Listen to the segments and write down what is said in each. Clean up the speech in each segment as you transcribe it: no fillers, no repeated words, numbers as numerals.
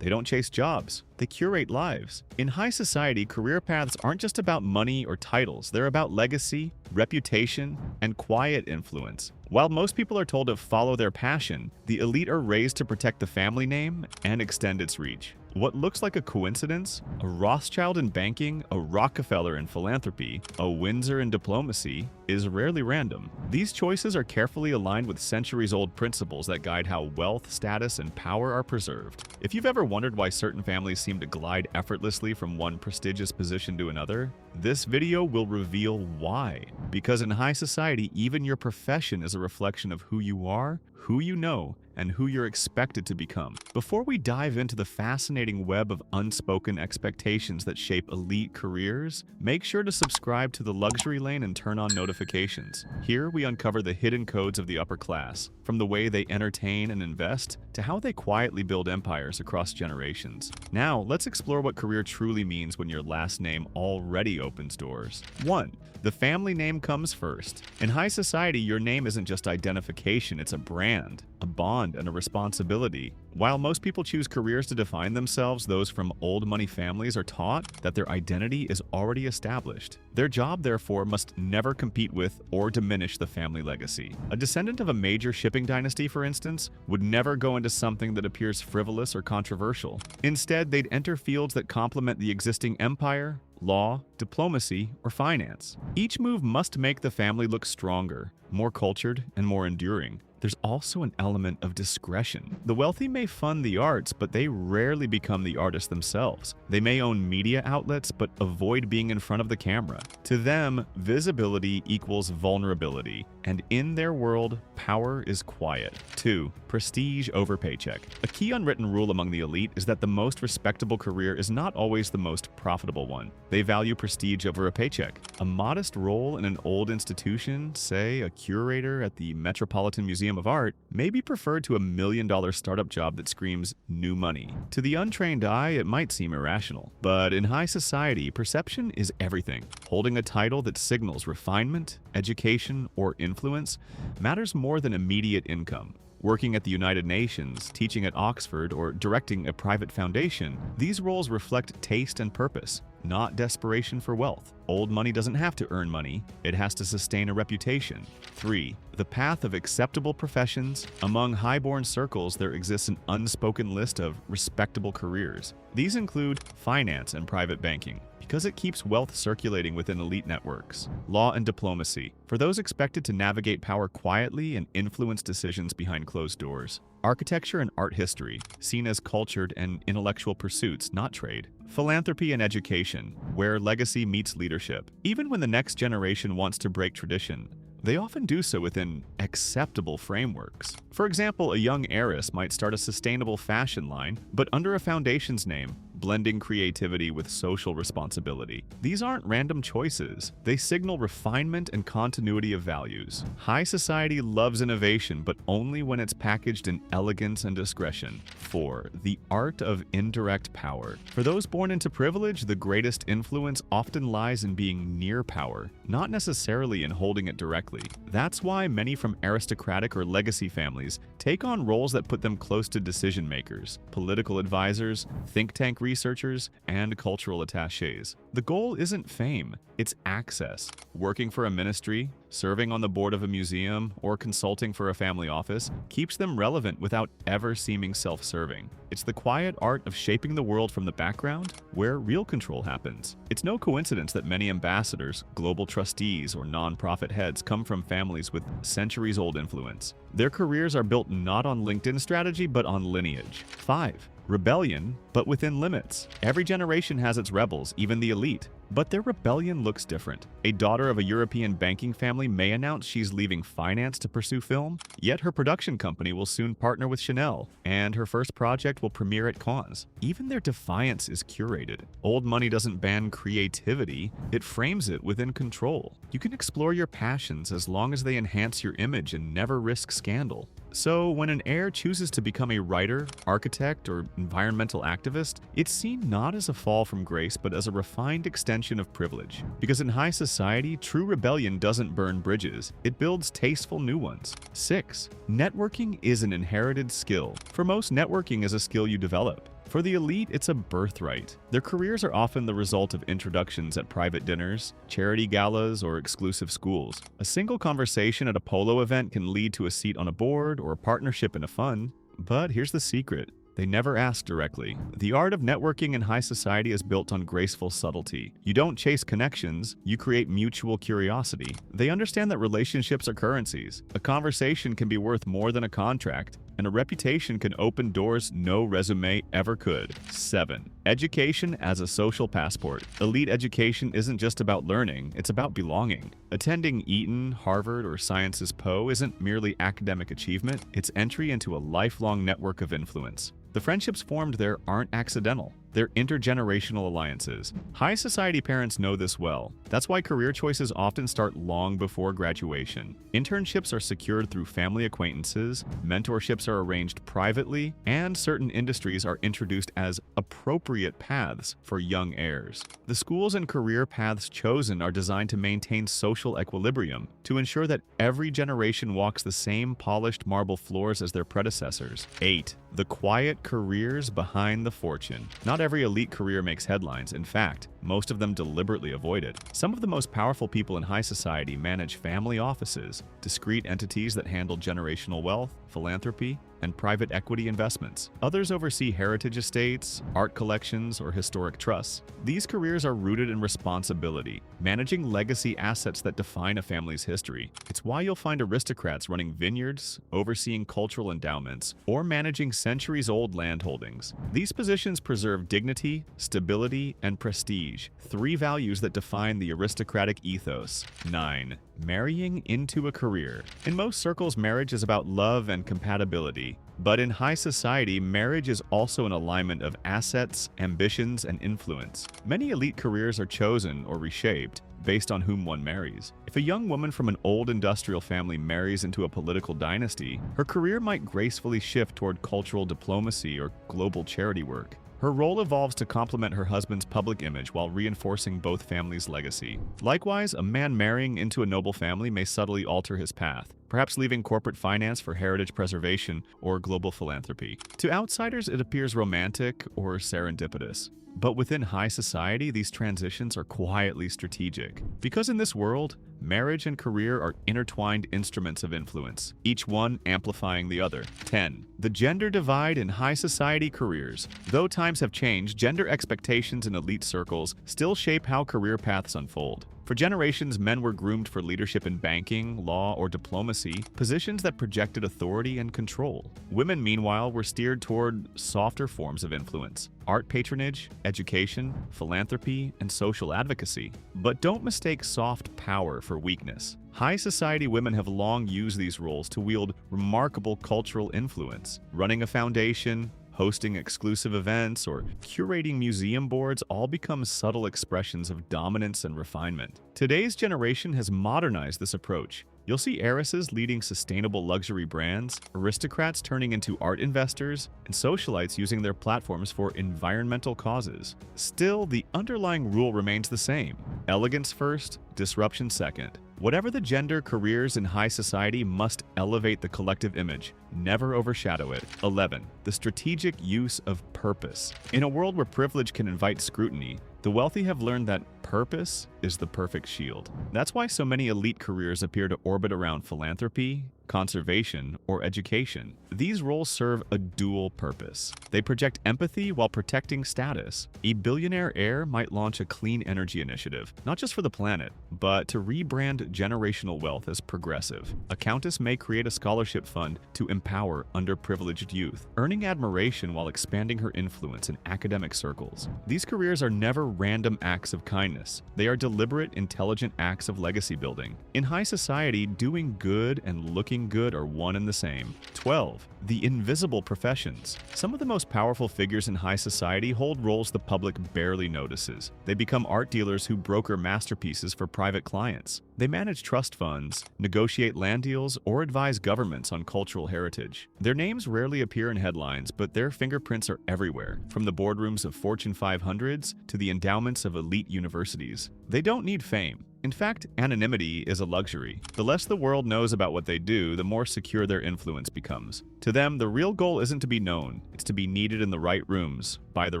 They don't chase jobs, they curate lives. In high society, career paths aren't just about money or titles, they're about legacy, reputation, and quiet influence. While most people are told to follow their passion, the elite are raised to protect the family name and extend its reach. What looks like a coincidence, a Rothschild in banking, a Rockefeller in philanthropy, a Windsor in diplomacy, is rarely random. These choices are carefully aligned with centuries-old principles that guide how wealth, status, and power are preserved. If you've ever wondered why certain families seem to glide effortlessly from one prestigious position to another, this video will reveal why. Because in high society, even your profession is a reflection of who you are, who you know, and who you're expected to become. Before we dive into the fascinating web of unspoken expectations that shape elite careers, make sure to subscribe to the Luxury Lane and turn on notifications. Here we uncover the hidden codes of the upper class, from the way they entertain and invest to how they quietly build empires across generations. Now, let's explore what career truly means when your last name already opens doors. 1. The family name comes first. In high society, your name isn't just identification, it's a brand, a bond, and a responsibility. While most people choose careers to define themselves, those from old money families are taught that their identity is already established. Their job, therefore, must never compete with or diminish the family legacy. A descendant of a major shipping dynasty, for instance, would never go into something that appears frivolous or controversial. Instead, they'd enter fields that complement the existing empire, law, diplomacy, or finance. Each move must make the family look stronger, more cultured, and more enduring. There's also an element of discretion. The wealthy may fund the arts, but they rarely become the artists themselves. They may own media outlets, but avoid being in front of the camera. To them, visibility equals vulnerability, and in their world, power is quiet. 2. Prestige over paycheck. A key unwritten rule among the elite is that the most respectable career is not always the most profitable one. They value prestige over a paycheck. A modest role in an old institution, say a curator at the Metropolitan Museum of Art, may be preferred to a $1 million startup job that screams new money. To the untrained eye, it might seem irrational. But in high society, perception is everything. Holding a title that signals refinement, education, or influence matters more than immediate income. Working at the United Nations, teaching at Oxford, or directing a private foundation, these roles reflect taste and purpose, not desperation for wealth. Old money doesn't have to earn money, it has to sustain a reputation. 3. The path of acceptable professions. Among highborn circles, there exists an unspoken list of respectable careers. These include finance and private banking, because it keeps wealth circulating within elite networks. Law and diplomacy, for those expected to navigate power quietly and influence decisions behind closed doors. Architecture and art history, seen as cultured and intellectual pursuits, not trade. Philanthropy and education, where legacy meets leadership. Even when the next generation wants to break tradition, they often do so within acceptable frameworks. For example, a young heiress might start a sustainable fashion line, but under a foundation's name, blending creativity with social responsibility. These aren't random choices. They signal refinement and continuity of values. High society loves innovation, but only when it's packaged in elegance and discretion. 4. The art of indirect power. For those born into privilege, the greatest influence often lies in being near power, not necessarily in holding it directly. That's why many from aristocratic or legacy families take on roles that put them close to decision makers, political advisors, think tank researchers, and cultural attachés. The goal isn't fame, it's access. Working for a ministry, serving on the board of a museum, or consulting for a family office keeps them relevant without ever seeming self-serving. It's the quiet art of shaping the world from the background where real control happens. It's no coincidence that many ambassadors, global trustees, or nonprofit heads come from families with centuries-old influence. Their careers are built not on LinkedIn strategy, but on lineage. 5. Rebellion, but within limits. Every generation has its rebels, even the elite. But their rebellion looks different. A daughter of a European banking family may announce she's leaving finance to pursue film, yet her production company will soon partner with Chanel, and her first project will premiere at Cannes. Even their defiance is curated. Old money doesn't ban creativity, it frames it within control. You can explore your passions as long as they enhance your image and never risk scandal. So when an heir chooses to become a writer, architect, or environmental activist, it's seen not as a fall from grace, but as a refined extension of privilege. Because in high society, true rebellion doesn't burn bridges, it builds tasteful new ones. 6. Networking is an inherited skill. For most, networking is a skill you develop. For the elite, it's a birthright. Their careers are often the result of introductions at private dinners, charity galas, or exclusive schools. A single conversation at a polo event can lead to a seat on a board or a partnership in a fund. But here's the secret. They never ask directly. The art of networking in high society is built on graceful subtlety. You don't chase connections, you create mutual curiosity. They understand that relationships are currencies. A conversation can be worth more than a contract, and a reputation can open doors no resume ever could. 7. Education as a social passport. Elite education isn't just about learning, it's about belonging. Attending Eton, Harvard, or Sciences Po isn't merely academic achievement, it's entry into a lifelong network of influence. The friendships formed there aren't accidental. They're intergenerational alliances. High society parents know this well. That's why career choices often start long before graduation. Internships are secured through family acquaintances, mentorships are arranged privately, and certain industries are introduced as appropriate paths for young heirs. The schools and career paths chosen are designed to maintain social equilibrium, to ensure that every generation walks the same polished marble floors as their predecessors. 8. The quiet careers behind the fortune. Not every elite career makes headlines. In fact, most of them deliberately avoid it. Some of the most powerful people in high society manage family offices, discrete entities that handle generational wealth, philanthropy, and private equity investments. Others oversee heritage estates, art collections, or historic trusts. These careers are rooted in responsibility, managing legacy assets that define a family's history. It's why you'll find aristocrats running vineyards, overseeing cultural endowments, or managing centuries-old land holdings. These positions preserve dignity, stability, and prestige, 3 values that define the aristocratic ethos. 9. Marrying into a career. In most circles, marriage is about love and compatibility. But in high society, marriage is also an alignment of assets, ambitions, and influence. Many elite careers are chosen or reshaped based on whom one marries. If a young woman from an old industrial family marries into a political dynasty, her career might gracefully shift toward cultural diplomacy or global charity work. Her role evolves to complement her husband's public image while reinforcing both families' legacy. Likewise, a man marrying into a noble family may subtly alter his path, perhaps leaving corporate finance for heritage preservation or global philanthropy. To outsiders, it appears romantic or serendipitous. But within high society, these transitions are quietly strategic. Because in this world, marriage and career are intertwined instruments of influence, each one amplifying the other. 10. The gender divide in high society careers. Though times have changed, gender expectations in elite circles still shape how career paths unfold. For generations, men were groomed for leadership in banking, law, or diplomacy, positions that projected authority and control. Women, meanwhile, were steered toward softer forms of influence: art patronage, education, philanthropy, and social advocacy. But don't mistake soft power for weakness. High society women have long used these roles to wield remarkable cultural influence. Running a foundation, hosting exclusive events, or curating museum boards all become subtle expressions of dominance and refinement. Today's generation has modernized this approach. You'll see heiresses leading sustainable luxury brands, aristocrats turning into art investors, and socialites using their platforms for environmental causes. Still, the underlying rule remains the same: elegance first, disruption second. Whatever the gender, careers in high society must elevate the collective image, never overshadow it. 11. The strategic use of purpose. In a world where privilege can invite scrutiny, the wealthy have learned that purpose is the perfect shield. That's why so many elite careers appear to orbit around philanthropy, conservation, or education. These roles serve a dual purpose. They project empathy while protecting status. A billionaire heir might launch a clean energy initiative, not just for the planet, but to rebrand generational wealth as progressive. A countess may create a scholarship fund to empower underprivileged youth, earning admiration while expanding her influence in academic circles. These careers are never random acts of kindness. They are deliberate, intelligent acts of legacy building. In high society, doing good and looking good are one and the same. 12. The invisible professions. Some of the most powerful figures in high society hold roles the public barely notices. They become art dealers who broker masterpieces for private clients. They manage trust funds, negotiate land deals, or advise governments on cultural heritage. Their names rarely appear in headlines, but their fingerprints are everywhere, from the boardrooms of Fortune 500s to the endowments of elite universities. They don't need fame. In fact, anonymity is a luxury. The less the world knows about what they do, the more secure their influence becomes. To them, the real goal isn't to be known, it's to be needed in the right rooms by the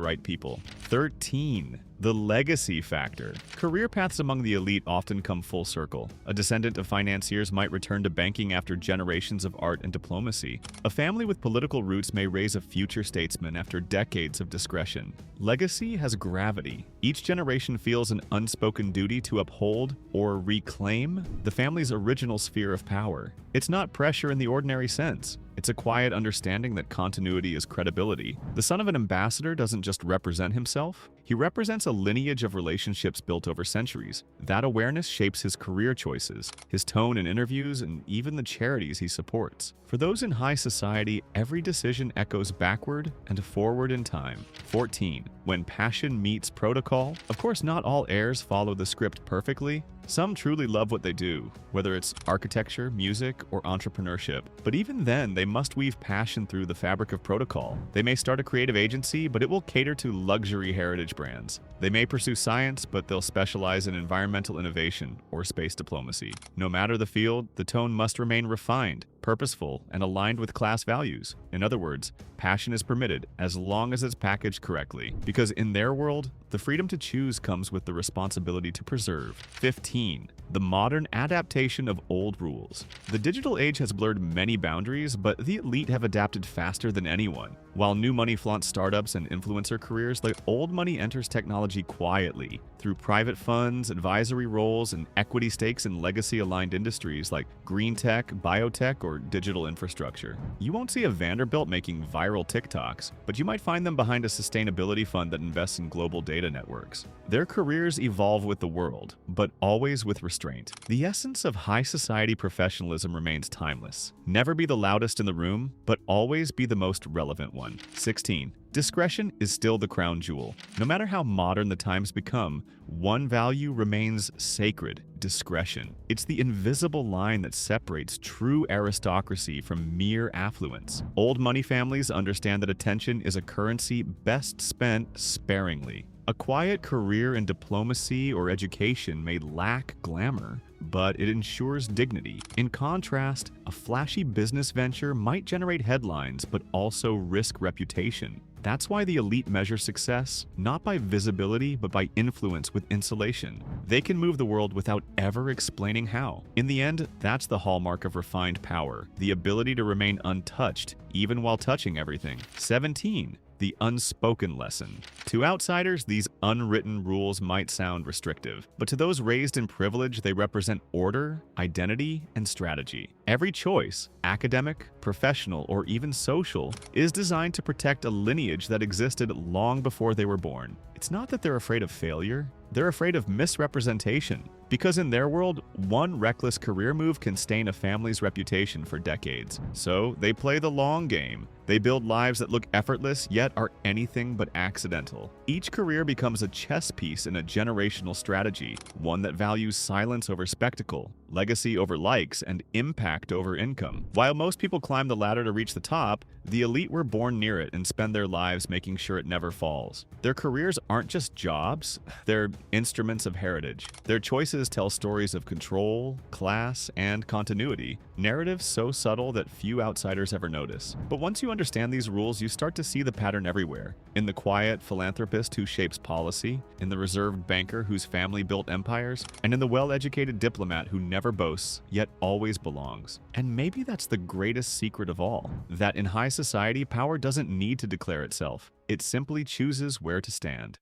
right people. 13. The legacy factor. Career paths among the elite often come full circle. A descendant of financiers might return to banking after generations of art and diplomacy. A family with political roots may raise a future statesman after decades of discretion. Legacy has gravity. Each generation feels an unspoken duty to uphold or reclaim the family's original sphere of power. It's not pressure in the ordinary sense. It's a quiet understanding that continuity is credibility. The son of an ambassador doesn't just represent himself, he represents a lineage of relationships built over centuries. That awareness shapes his career choices, his tone in interviews, and even the charities he supports. For those in high society, every decision echoes backward and forward in time. 14. When passion meets protocol. Of course, not all heirs follow the script perfectly. Some truly love what they do, whether it's architecture, music, or entrepreneurship. But even then, they must weave passion through the fabric of protocol. They may start a creative agency, but it will cater to luxury heritage brands. They may pursue science, but they'll specialize in environmental innovation or space diplomacy. No matter the field, the tone must remain refined, purposeful, and aligned with class values. In other words, passion is permitted as long as it's packaged correctly, because in their world, the freedom to choose comes with the responsibility to preserve. 15. The modern adaptation of old rules. The digital age has blurred many boundaries, but the elite have adapted faster than anyone. While new money flaunts startups and influencer careers, the old money enters technology quietly through private funds, advisory roles, and equity stakes in legacy-aligned industries like green tech, biotech, or digital infrastructure. You won't see a Vanderbilt making viral TikToks, but you might find them behind a sustainability fund that invests in global data networks. Their careers evolve with the world, but always with restraint. The essence of high society professionalism remains timeless. Never be the loudest in the room, but always be the most relevant one. 16. Discretion is still the crown jewel. No matter how modern the times become, one value remains sacred: discretion. It's the invisible line that separates true aristocracy from mere affluence. Old money families understand that attention is a currency best spent sparingly. A quiet career in diplomacy or education may lack glamour, but it ensures dignity. In contrast, a flashy business venture might generate headlines but also risk reputation. That's why the elite measure success, not by visibility, but by influence with insulation. They can move the world without ever explaining how. In the end, that's the hallmark of refined power, the ability to remain untouched, even while touching everything. 17. The unspoken lesson. To outsiders, these unwritten rules might sound restrictive, but to those raised in privilege, they represent order, identity, and strategy. Every choice, academic, professional, or even social, is designed to protect a lineage that existed long before they were born. It's not that they're afraid of failure, they're afraid of misrepresentation. Because in their world, one reckless career move can stain a family's reputation for decades. So they play the long game. They build lives that look effortless, yet are anything but accidental. Each career becomes a chess piece in a generational strategy, one that values silence over spectacle, legacy over likes, and impact over income. While most people climb the ladder to reach the top, the elite were born near it and spend their lives making sure it never falls. Their careers aren't just jobs, they're instruments of heritage. Their choices tell stories of control, class, and continuity, narratives so subtle that few outsiders ever notice. But once you understand these rules, you start to see the pattern everywhere. In the quiet philanthropist who shapes policy, in the reserved banker whose family built empires, and in the well-educated diplomat who never boasts, yet always belongs. And maybe that's the greatest secret of all, that in high society, power doesn't need to declare itself. It simply chooses where to stand.